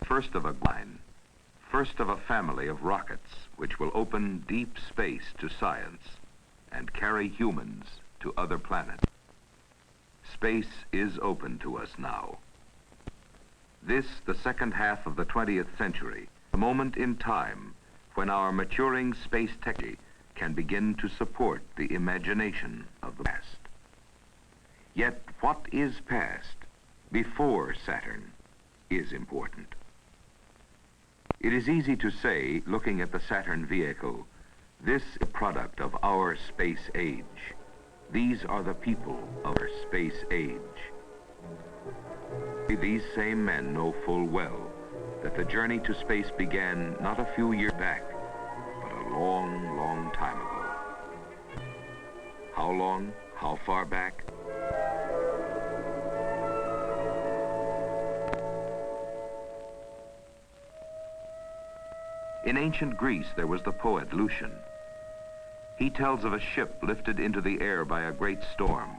first of a line, first of a family of rockets which will open deep space to science and carry humans to other planets. Space is open to us now. This, the second half of the 20th century, a moment in time when our maturing space technology can begin to support the imagination of the past. Yet what is past before Saturn is important. It is easy to say, looking at the Saturn vehicle, this is a product of our space age. These are the people of our space age. These same men know full well that the journey to space began not a few years back, but a long, long time ago. How long? How far back? In ancient Greece, there was the poet Lucian. He tells of a ship lifted into the air by a great storm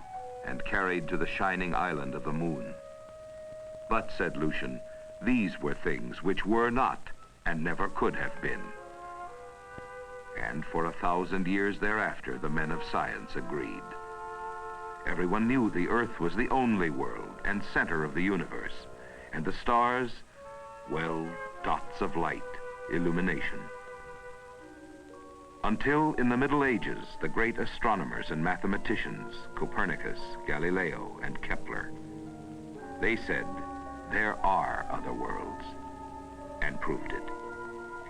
and carried to the shining island of the moon. But, said Lucian, these were things which were not and never could have been. And for 1,000 years thereafter, the men of science agreed. Everyone knew the Earth was the only world and center of the universe, and the stars, well, dots of light, illumination. Until in the Middle Ages, the great astronomers and mathematicians, Copernicus, Galileo, and Kepler, they said, there are other worlds, and proved it.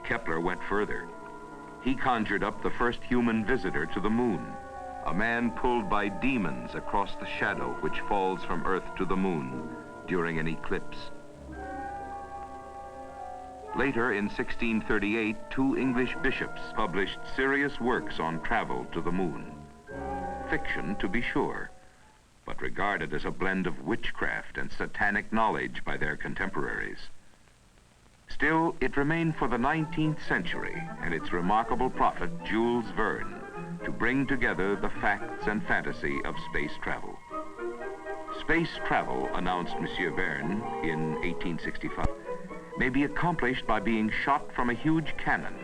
Kepler went further. He conjured up the first human visitor to the moon, a man pulled by demons across the shadow which falls from Earth to the moon during an eclipse. Later, in 1638, 2 English bishops published serious works on travel to the moon. Fiction, to be sure, but regarded as a blend of witchcraft and satanic knowledge by their contemporaries. Still, it remained for the 19th century and its remarkable prophet, Jules Verne, to bring together the facts and fantasy of space travel. Space travel, announced Monsieur Verne in 1865, may be accomplished by being shot from a huge cannon,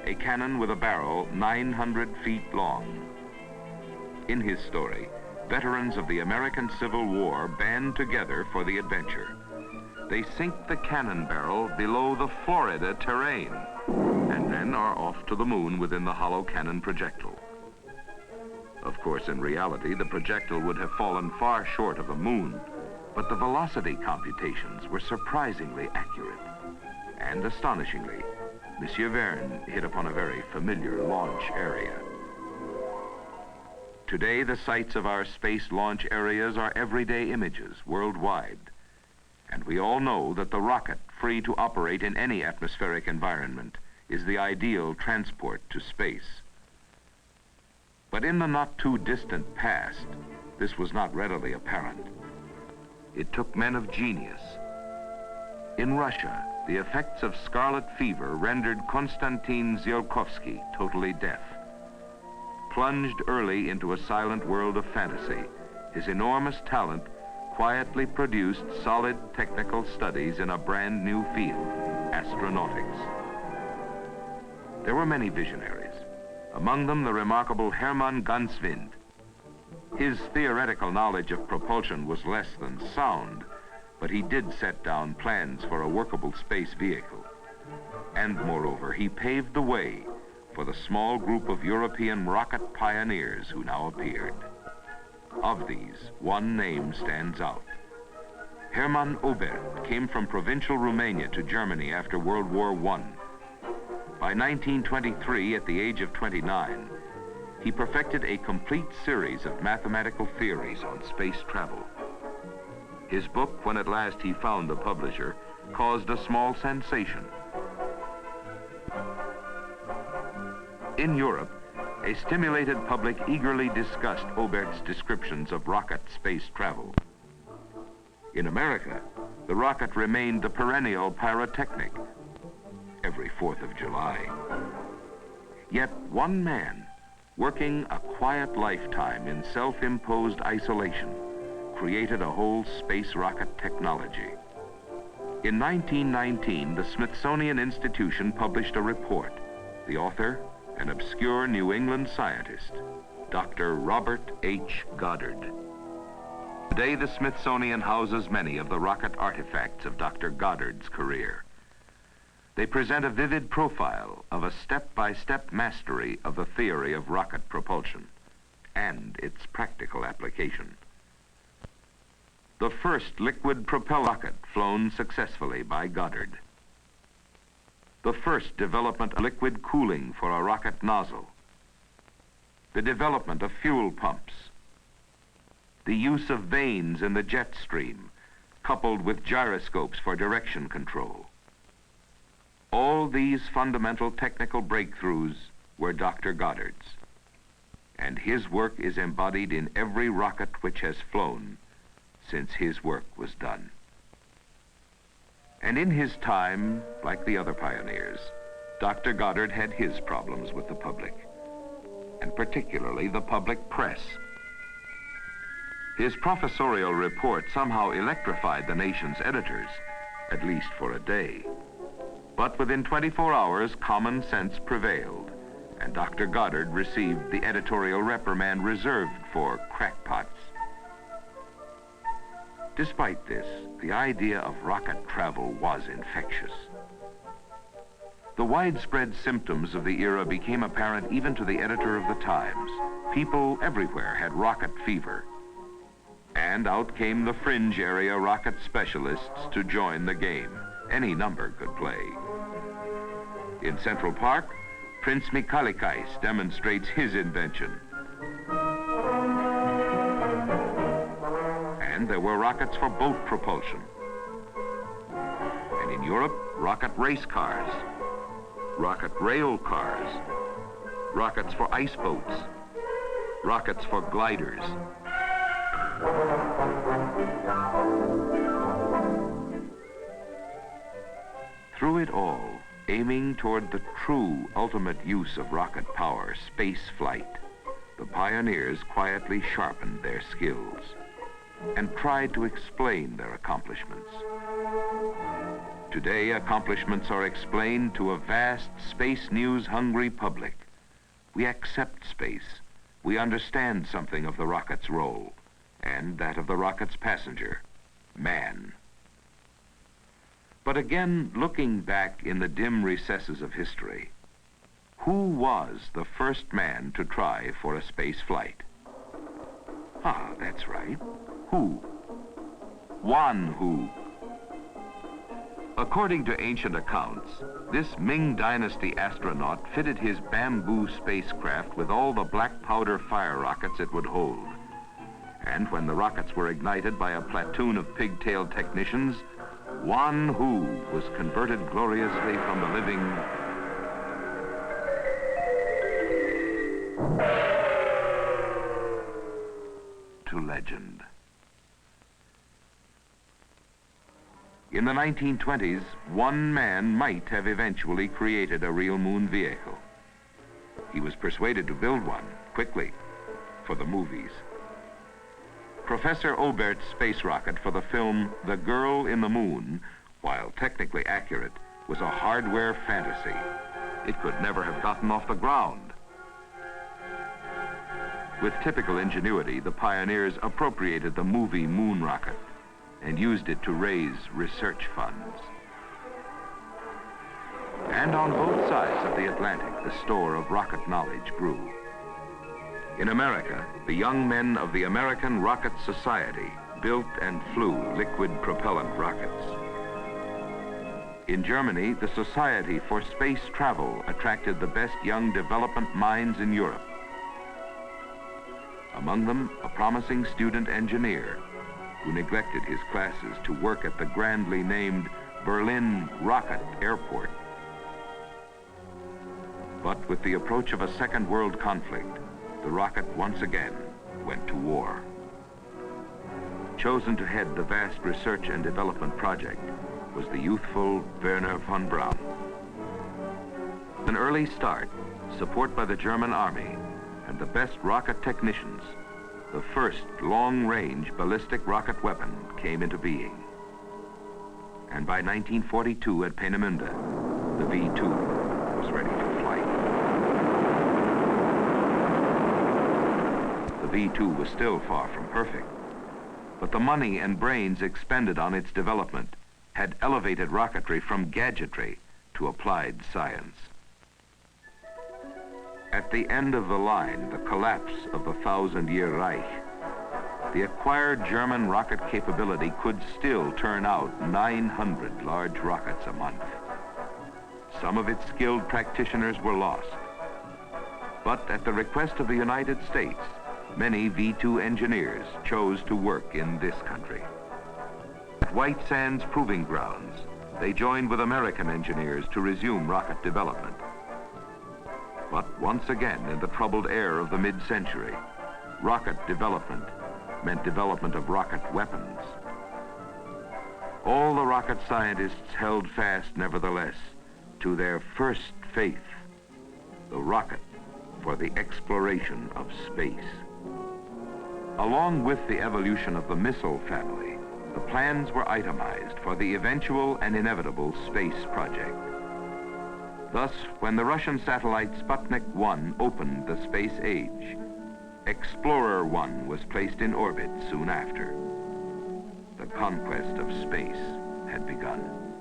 a cannon with a barrel 900 feet long. In his story, veterans of the American Civil War band together for the adventure. They sink the cannon barrel below the Florida terrain and then are off to the moon within the hollow cannon projectile. Of course, in reality, the projectile would have fallen far short of the moon, but the velocity computations were surprisingly accurate. And astonishingly, Monsieur Verne hit upon a very familiar launch area. Today, the sites of our space launch areas are everyday images worldwide. And we all know that the rocket, free to operate in any atmospheric environment, is the ideal transport to space. But in the not-too-distant past, this was not readily apparent. It took men of genius. In Russia, the effects of scarlet fever rendered Konstantin Tsiolkovsky totally deaf. Plunged early into a silent world of fantasy, his enormous talent quietly produced solid technical studies in a brand new field, astronautics. There were many visionaries, among them the remarkable Hermann Oberth. His theoretical knowledge of propulsion was less than sound, but he did set down plans for a workable space vehicle. And moreover, he paved the way for the small group of European rocket pioneers who now appeared. Of these, one name stands out. Hermann Oberth came from provincial Romania to Germany after World War I. By 1923, at the age of 29, he perfected a complete series of mathematical theories on space travel. His book, when at last he found a publisher, caused a small sensation. In Europe, a stimulated public eagerly discussed Oberth's descriptions of rocket space travel. In America, the rocket remained the perennial pyrotechnic every 4th of July. Yet one man, working a quiet lifetime in self-imposed isolation, created a whole space rocket technology. In 1919, the Smithsonian Institution published a report. The author, an obscure New England scientist, Dr. Robert H. Goddard. Today, the Smithsonian houses many of the rocket artifacts of Dr. Goddard's career. They present a vivid profile of a step-by-step mastery of the theory of rocket propulsion and its practical application. The first liquid propelled rocket flown successfully by Goddard. The first development of liquid cooling for a rocket nozzle. The development of fuel pumps. The use of vanes in the jet stream, coupled with gyroscopes for direction control. All these fundamental technical breakthroughs were Dr. Goddard's, and his work is embodied in every rocket which has flown since his work was done. And in his time, like the other pioneers, Dr. Goddard had his problems with the public, and particularly the public press. His professorial report somehow electrified the nation's editors, at least for a day. But within 24 hours, common sense prevailed, and Dr. Goddard received the editorial reprimand reserved for crackpots. Despite this, the idea of rocket travel was infectious. The widespread symptoms of the era became apparent even to the editor of the Times. People everywhere had rocket fever. And out came the fringe area rocket specialists to join the game. Any number could play. In Central Park, Prince Michalikais demonstrates his invention. And there were rockets for boat propulsion. And in Europe, rocket race cars, rocket rail cars, rockets for ice boats, rockets for gliders. Through it all, aiming toward the true ultimate use of rocket power, space flight, the pioneers quietly sharpened their skills and tried to explain their accomplishments. Today, accomplishments are explained to a vast space news-hungry public. We accept space. We understand something of the rocket's role, and that of the rocket's passenger, man. But again, looking back in the dim recesses of history, who was the first man to try for a space flight? Ah, that's right. Who? Wan Hu. According to ancient accounts, this Ming Dynasty astronaut fitted his bamboo spacecraft with all the black powder fire rockets it would hold. And when the rockets were ignited by a platoon of pigtailed technicians, Wan Hu was converted gloriously from the living to legend. In the 1920s, one man might have eventually created a real moon vehicle. He was persuaded to build one, quickly, for the movies. Professor Oberth's space rocket for the film The Girl in the Moon, while technically accurate, was a hardware fantasy. It could never have gotten off the ground. With typical ingenuity, the pioneers appropriated the movie moon rocket and used it to raise research funds. And on both sides of the Atlantic, the store of rocket knowledge grew. In America, the young men of the American Rocket Society built and flew liquid propellant rockets. In Germany, the Society for Space Travel attracted the best young development minds in Europe. Among them, a promising student engineer who neglected his classes to work at the grandly named Berlin Rocket Airport. But with the approach of a Second World conflict, the rocket once again went to war. Chosen to head the vast research and development project was the youthful Wernher von Braun. An early start, support by the German army, and the best rocket technicians, the first long-range ballistic rocket weapon came into being. And by 1942 at Peenemünde, the V2 was ready for flight. The V2 was still far from perfect, but the money and brains expended on its development had elevated rocketry from gadgetry to applied science. At the end of the line, the collapse of the 1,000-year Reich, the acquired German rocket capability could still turn out 900 large rockets a month. Some of its skilled practitioners were lost. But at the request of the United States, many V2 engineers chose to work in this country. At White Sands Proving Grounds, they joined with American engineers to resume rocket development. But once again, in the troubled air of the mid-century, rocket development meant development of rocket weapons. All the rocket scientists held fast, nevertheless, to their first faith, the rocket for the exploration of space. Along with the evolution of the missile family, the plans were itemized for the eventual and inevitable space project. Thus, when the Russian satellite Sputnik 1 opened the space age, Explorer 1 was placed in orbit soon after. The conquest of space had begun.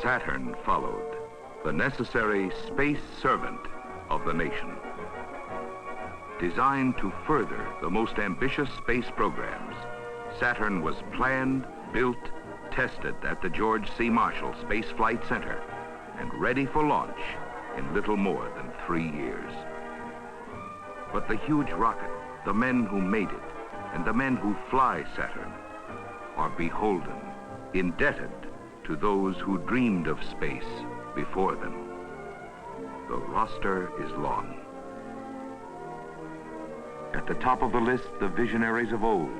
Saturn followed, the necessary space servant of the nation. Designed to further the most ambitious space programs, Saturn was planned, built, tested at the George C. Marshall Spaceflight Center, and ready for launch in little more than 3 years. But the huge rocket, the men who made it, and the men who fly Saturn are beholden, indebted to those who dreamed of space before them. The roster is long. At the top of the list, the visionaries of old,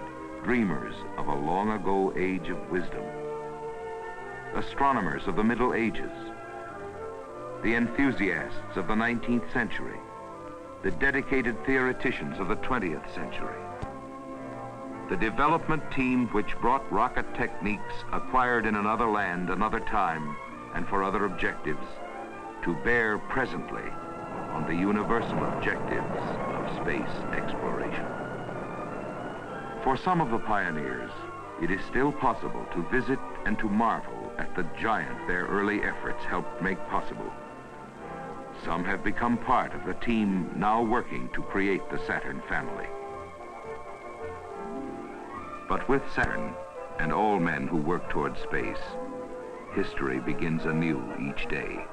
dreamers of a long-ago age of wisdom. Astronomers of the Middle Ages, the enthusiasts of the 19th century, the dedicated theoreticians of the 20th century. The development team which brought rocket techniques acquired in another land, another time, and for other objectives, to bear presently on the universal objectives of space exploration. For some of the pioneers, it is still possible to visit and to marvel at the giant their early efforts helped make possible. Some have become part of the team now working to create the Saturn family. But with Saturn and all men who work toward space, history begins anew each day.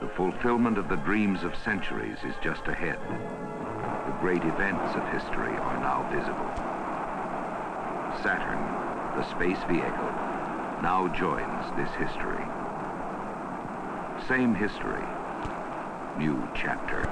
The fulfillment of the dreams of centuries is just ahead. The great events of history are now visible. Saturn, the space vehicle, now joins this history. Same history, new chapter.